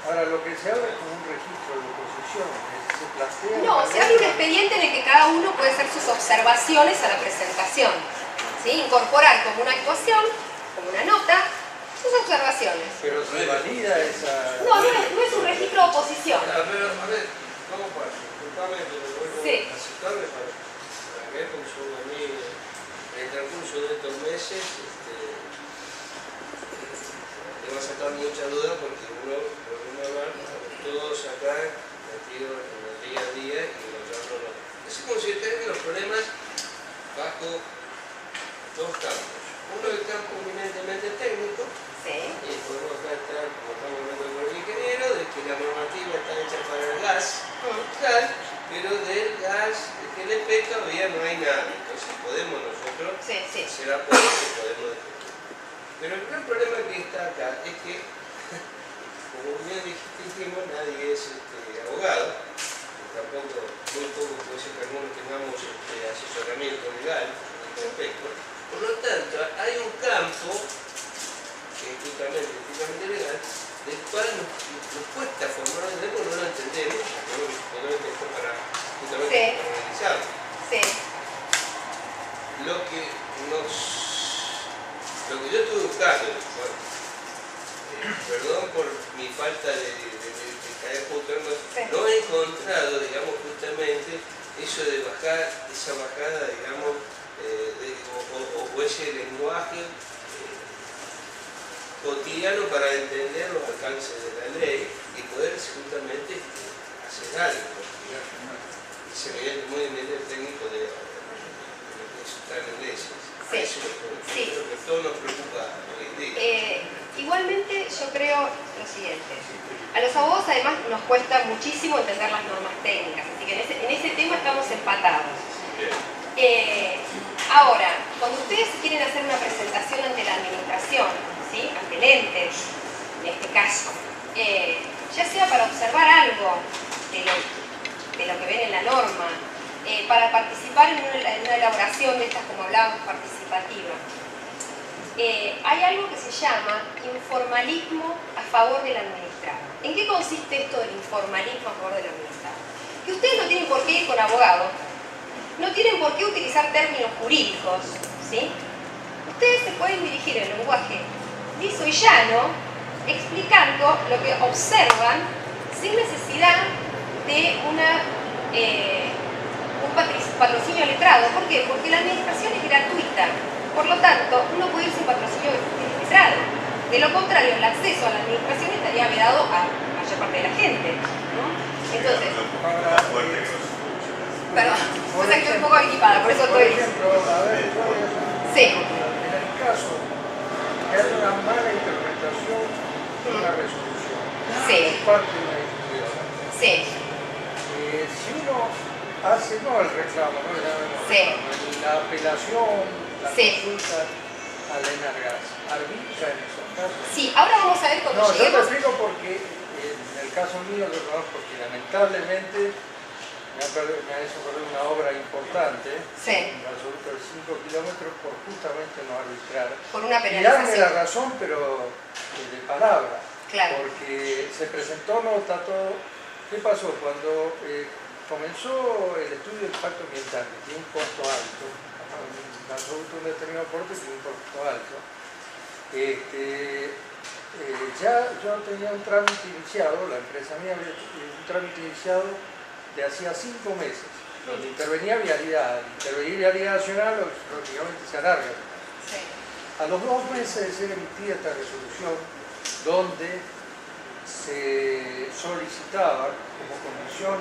Ahora, lo que se abre es como un registro de oposición, se plantea... No, se abre un expediente en el que cada uno puede hacer sus observaciones a la presentación. ¿Sí? Incorporar como una actuación, como una nota, sus observaciones. Pero se valida esa... No, no es un registro de oposición. A ver, ¿cómo pasa? Disculpame, pero vuelvo Sí. a citarme para ver cómo son a mí en el transcurso de estos meses. Le va a sacar mucha duda porque uno, por una mano, todos acá metidos en el día a día y nosotros no. Es como si tengan los problemas bajo dos campos. Uno el campo eminentemente técnico, Sí. y podemos acá estar, como estamos hablando con el ingeniero, de que la normativa está hecha para el gas, tal, pero del gas, de que el efecto todavía no hay nada. Entonces podemos nosotros Sí. hacer apoyo que podemos defender. Pero el gran problema que está acá es que, como bien dijimos, nadie es abogado, tampoco, muy poco puede ser que algunos tengamos asesoramiento legal al respecto. Por lo tanto, hay un campo que es justamente legal, del cual nos cuesta formar el porque no lo entendemos, pero esto para justamente para analizarlo. Sí. Lo que yo estuve buscando, bueno, perdón por mi falta de caer justo, no he encontrado, digamos, justamente eso de bajar, esa bajada, digamos, o ese lenguaje cotidiano para entender los alcances de la ley y poder justamente hacer algo, porque se ve muy bien el técnico de estar en leyes. Sí. Eso es lo que todo nos preocupa hoy en día. Igualmente yo creo lo siguiente. A los abogados además nos cuesta muchísimo entender las normas técnicas, así que en ese tema estamos empatados. Ahora, cuando ustedes quieren hacer una presentación ante la administración, ¿sí? Ante el ente, en este caso, ya sea para observar algo de lo que ven en la norma, para participar en una elaboración de estas, como hablábamos, participativa, hay algo que se llama informalismo a favor del administrado. ¿En qué consiste esto del informalismo a favor del administrado? Que ustedes no tienen por qué ir con abogados, no tienen por qué utilizar términos jurídicos, ¿sí? Ustedes se pueden dirigir en lenguaje liso y llano, explicando lo que observan sin necesidad de un patrocinio letrado. ¿Por qué? Porque la administración es gratuita. Por lo tanto, uno puede ir sin patrocinio letrado. De lo contrario, el acceso a la administración estaría vedado a la mayor parte de la gente, ¿no? Entonces, perdón, o sea que estoy un poco equipada, por eso estoy... Por ejemplo, a ver, Sí. en el caso que haya una mala interpretación de una resolución, Sí. por parte de una institución, Sí. si uno hace, no el reclamo, no Sí. la apelación, la Sí. consulta a la ENARGAS, arbitra en esos casos. Sí, ahora vamos a ver cuando No, yo te lleguemos... explico porque en el caso mío lo conozco, porque lamentablemente me ha hecho correr una obra importante, Sí. un gasoducto de 5 kilómetros por justamente no arbitrar. Por una Y darme la penalización. razón, pero de palabra. Claro. Porque se presentó nota todo. ¿Qué pasó? Cuando comenzó el estudio de impacto ambiental, que tiene un costo alto, un gasoducto de un determinado porte tiene un costo alto, ya yo tenía un trámite iniciado, la empresa mía había un trámite iniciado de hacía 5 meses, donde intervenía vialidad. Intervenir vialidad nacional, lógicamente se alarga. Sí. A los 2 meses de ser emitida esta resolución, donde se solicitaba como condición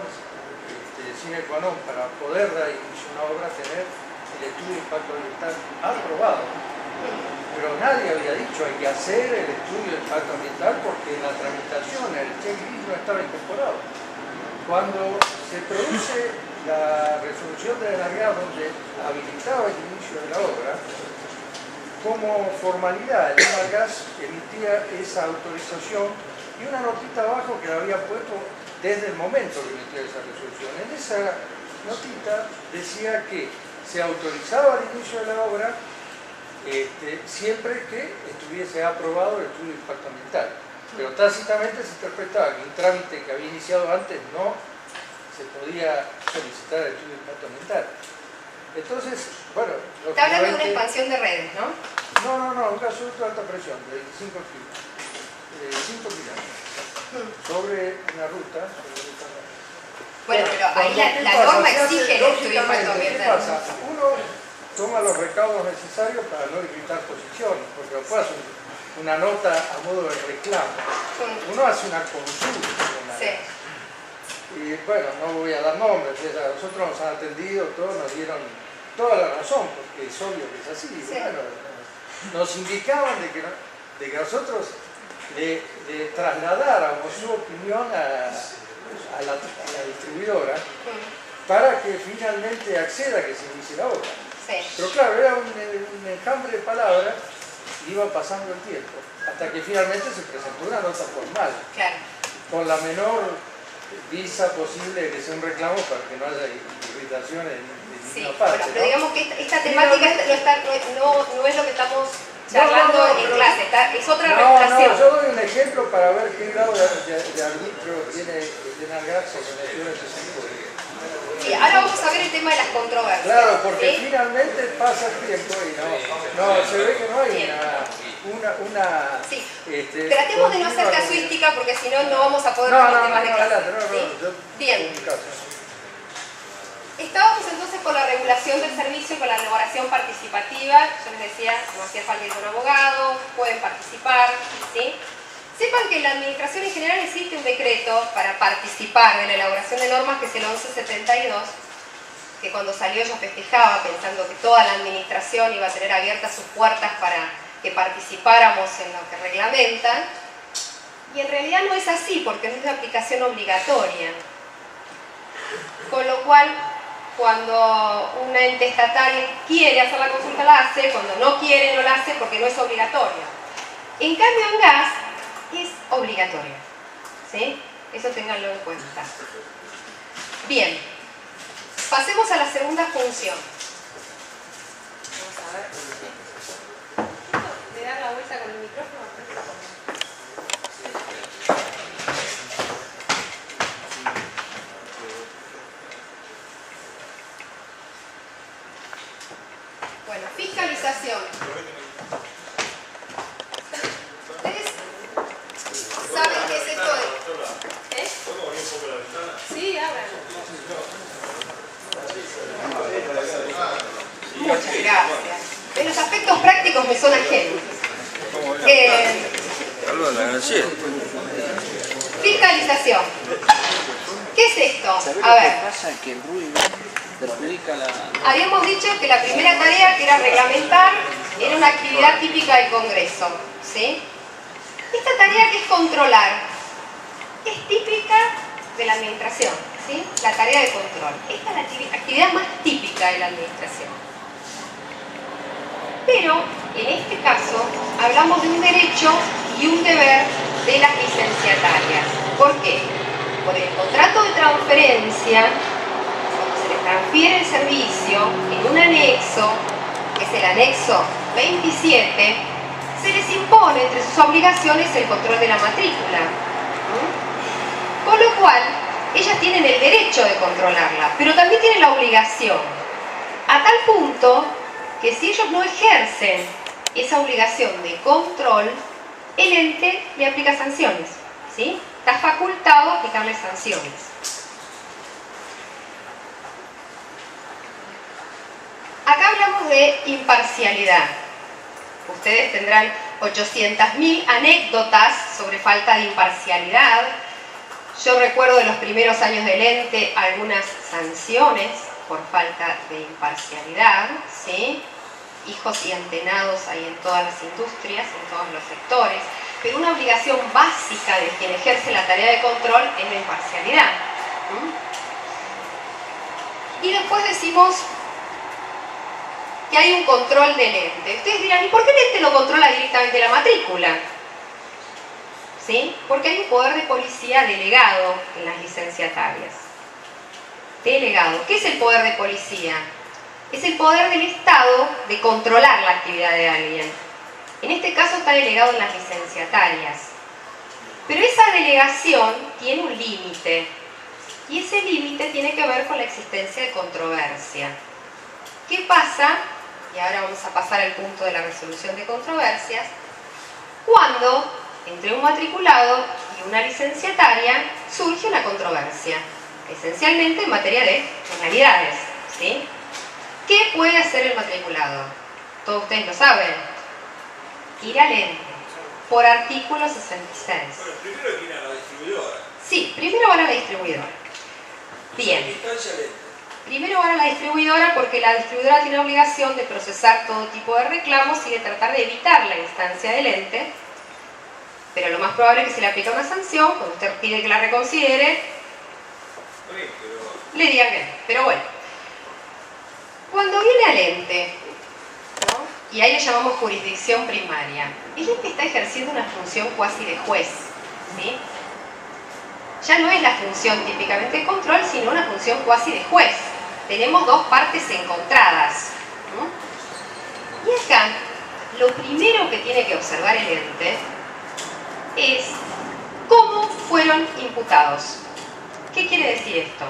sine qua non para poder dar inicio a una obra, tener el estudio de impacto ambiental aprobado. Pero nadie había dicho hay que hacer el estudio de impacto ambiental porque en la tramitación el checklist no estaba incorporado. Cuando se produce la resolución de la ENARGAS donde habilitaba el inicio de la obra, como formalidad el ENARGAS emitía esa autorización y una notita abajo que la había puesto desde el momento que emitía esa resolución. En esa notita decía que se autorizaba el inicio de la obra siempre que estuviese aprobado el estudio de impacto ambiental. pero tácitamente se interpretaba que un trámite que había iniciado antes no se podía solicitar el estudio de impacto ambiental. Entonces, bueno... Está hablando de una expansión de redes, ¿no? No, un gasoducto de alta presión, de 25 kilómetros, sobre una ruta. Bueno, pero ahí la norma exige el estudio de impacto ambiental. ¿Qué pasa? Uno toma los recaudos necesarios para no irritar posiciones, porque no puede hacer una nota a modo de reclamo. Uno hace una consulta. Sí. Y bueno, no voy a dar nombres, a nosotros nos han atendido, todos nos dieron toda la razón, porque es obvio que es así. Sí. Bueno, nos indicaban de que nosotros le trasladáramos su opinión a la distribuidora para que finalmente acceda a que se inicie la obra. Sí. Pero claro, era un enjambre de palabras y iba pasando el tiempo, hasta que finalmente se presentó una nota formal, Claro. con la menor visa posible de que sea un reclamo para que no haya irritaciones en Sí, ninguna parte. bueno, pero ¿no? digamos que esta temática no es lo que estamos charlando en clase, es otra regulación. No, yo doy un ejemplo para ver qué grado de arbitrio tiene Algarza con este tipo de... Sí, ahora vamos a ver el tema de las controversias. Claro, porque ¿sí? finalmente pasa el tiempo y no, se ve que no hay una Sí. Tratemos de no ser casuística porque si no, no vamos a poder ver los temas de clase. ¿sí? Bien. Estábamos entonces con la regulación del servicio y con la elaboración participativa. Yo les decía, no hacía falta ir con un abogado, pueden participar, ¿sí? Sepan que en la administración en general existe un decreto para participar de la elaboración de normas, que es el 1172, que cuando salió yo festejaba pensando que toda la administración iba a tener abiertas sus puertas para que participáramos en lo que reglamentan. Y en realidad no es así, porque no es de aplicación obligatoria. Con lo cual, cuando un ente estatal quiere hacer la consulta, la hace; cuando no quiere, no la hace porque no es obligatoria. En cambio, en gas es obligatoria. ¿Sí? Eso ténganlo en cuenta. Bien, pasemos a la segunda función. Vamos a ver. ¿Le dar la vuelta con el micrófono? Bueno, fiscalización. ¿Ustedes saben qué es esto de...? ¿Eh? ¿Puedo abrir un poco la ventana? Sí, abran. Muchas gracias. En los aspectos prácticos me son ajenos. Fiscalización. ¿Qué es esto? A ver. Que el ruido perjudica la... Habíamos dicho que la primera tarea, que era reglamentar, era una actividad típica del Congreso, ¿sí? Esta tarea, que es controlar, es típica de la administración, ¿sí? La tarea de control. Esta es la actividad más típica de la administración. Pero, en este caso, hablamos de un derecho y un deber de las licenciatarias. ¿Por qué? Por el contrato de transferencia, cuando se les transfiere el servicio, en un anexo, que es el anexo 27, se les impone entre sus obligaciones el control de la matrícula. Con lo cual, ellas tienen el derecho de controlarla, pero también tienen la obligación. A tal punto que si ellos no ejercen esa obligación de control, el ente le aplica sanciones, ¿sí? Está facultado a aplicarle sanciones. Acá hablamos de imparcialidad. Ustedes tendrán 800.000 anécdotas sobre falta de imparcialidad. Yo recuerdo de los primeros años del ente algunas sanciones por falta de imparcialidad, ¿sí? Hijos y antenados hay en todas las industrias, en todos los sectores, pero una obligación básica de quien ejerce la tarea de control es la imparcialidad. Y después decimos que hay un control del ente. Ustedes dirán, ¿y por qué el ente no controla directamente la matrícula? ¿Sí? Porque hay un poder de policía delegado en las licenciatarias. Delegado. ¿Qué es el poder de policía? Es el poder del Estado de controlar la actividad de alguien. En este caso está delegado en las licenciatarias. Pero esa delegación tiene un límite, y ese límite tiene que ver con la existencia de controversia. ¿Qué pasa? Y ahora vamos a pasar al punto de la resolución de controversias. Cuando entre un matriculado y una licenciataria surge una controversia, esencialmente en materia de penalidades, ¿sí? ¿Qué puede hacer el matriculado? Todos ustedes lo saben. Ir al ente, por artículo 66. Bueno, primero hay que ir a la distribuidora. Sí, primero van a la distribuidora. Bien. Instancia lente. Primero van a la distribuidora porque la distribuidora tiene obligación de procesar todo tipo de reclamos y de tratar de evitar la instancia del ente, pero lo más probable es que se le aplique una sanción, cuando usted pide que la reconsidere, le digan que no. Pero bueno, cuando viene al ente, ¿no? Y ahí le llamamos jurisdicción primaria, el ente está ejerciendo una función cuasi de juez, ¿sí? Ya no es la función típicamente de control, sino una función cuasi de juez. Tenemos dos partes encontradas, ¿no? Y acá, lo primero que tiene que observar el ente es cómo fueron imputados. ¿Qué quiere decir esto?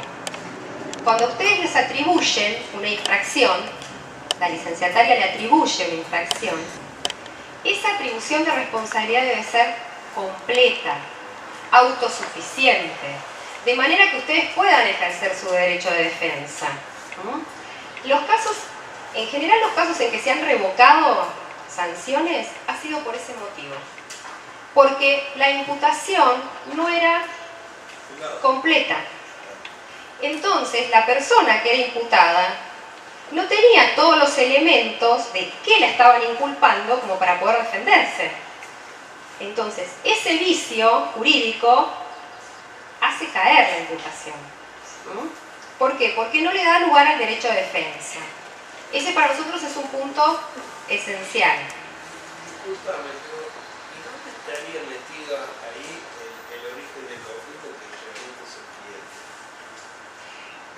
Cuando ustedes les atribuyen una infracción, la licenciataria le atribuye una infracción, esa atribución de responsabilidad debe ser completa, autosuficiente, de manera que ustedes puedan ejercer su derecho de defensa. Los casos, en general los casos en que se han revocado sanciones ha sido por ese motivo, porque la imputación no era completa. Entonces la persona que era imputada no tenía todos los elementos de qué la estaban inculpando como para poder defenderse. Entonces ese vicio jurídico hace caer la imputación. ¿Por qué? Porque no le da lugar al derecho de defensa. Ese para nosotros es un punto esencial. Disculpame, pero ¿y dónde estaría metida ahí el origen del conflicto que realmente se entiende?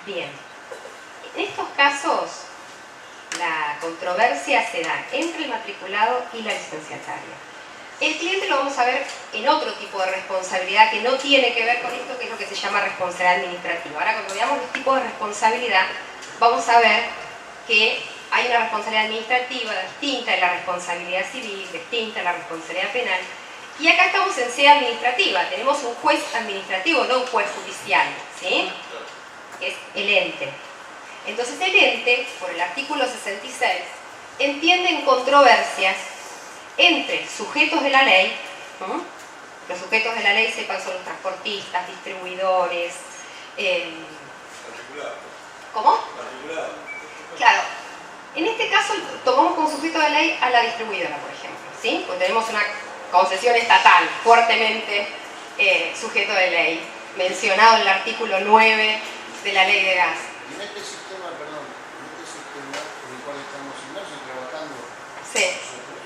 Bien. En estos casos, la controversia se da entre el matriculado y la licenciataria. El cliente lo vamos a ver en otro tipo de responsabilidad que no tiene que ver con esto, que es lo que se llama responsabilidad administrativa. Ahora, cuando veamos los tipos de responsabilidad, vamos a ver que hay una responsabilidad administrativa distinta de la responsabilidad civil, distinta de la responsabilidad penal. Y acá estamos en sede administrativa, tenemos un juez administrativo, no un juez judicial, ¿sí? Que es el ente. Entonces el ente, por el artículo 66, entiende en controversias entre sujetos de la ley, los sujetos de la ley, sepan, son los transportistas, distribuidores, ¿cómo? Claro, en este caso tomamos como sujeto de ley a la distribuidora, por ejemplo, ¿sí? Porque tenemos una concesión estatal fuertemente sujeto de ley, mencionado en el artículo 9 de la ley de gas. En este sistema, en el cual estamos inmersos y trabajando Sí. nosotros,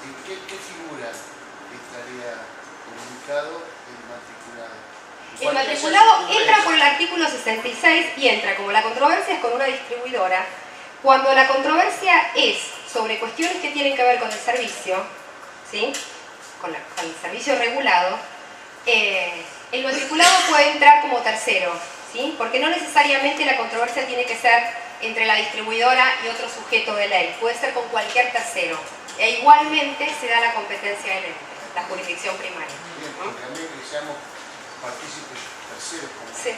¿en qué figura estaría comunicado el matriculado? El matriculado entra por el artículo 66 y entra, como la controversia es con una distribuidora, cuando la controversia es sobre cuestiones que tienen que ver con el servicio, ¿sí? con el servicio regulado, el matriculado puede entrar como tercero, ¿sí? Porque no necesariamente la controversia tiene que ser entre la distribuidora y otro sujeto de ley, puede ser con cualquier tercero, e igualmente se da la competencia del ente, la jurisdicción primaria. Bien, porque también que seamos partícipes terceros como usted,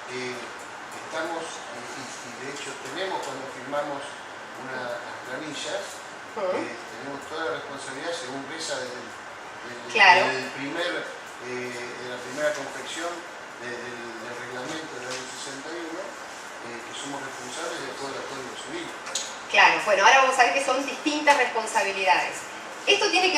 estamos, y de hecho tenemos cuando firmamos las planillas, tenemos toda la responsabilidad según reza de la primera confección del reglamento del año 61, que somos responsables de todo el Código Civil. Claro, bueno, ahora vamos a ver que son distintas responsabilidades. Esto tiene que